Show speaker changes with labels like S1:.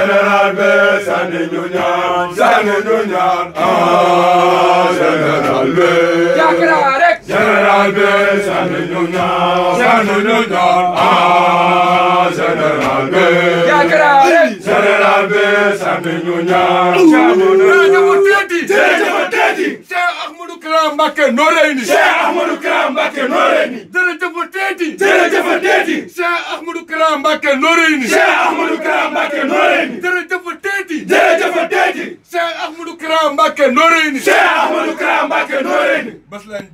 S1: général bi sànni ñu ñaan général bi
S2: Jakara rek
S1: général bi sànni ñu ñaan général bi
S2: Jakara rek
S1: général bi sànni ñu ñaan Cheikh Ahmadou Kara Mbacké Noreyni Cheikh Ahmadou Kara Mbacké Noreyni jërëjëf Cheikh Ahmadou Kara Mbacké Noreyni Cheikh Ahmadou Kara Mbacké Noreyni jërëjëf Cheikh Ahmadou Kara Mbacké Noreyni Cheikh Ahmadou Kara Mbacké Noreyni bas leen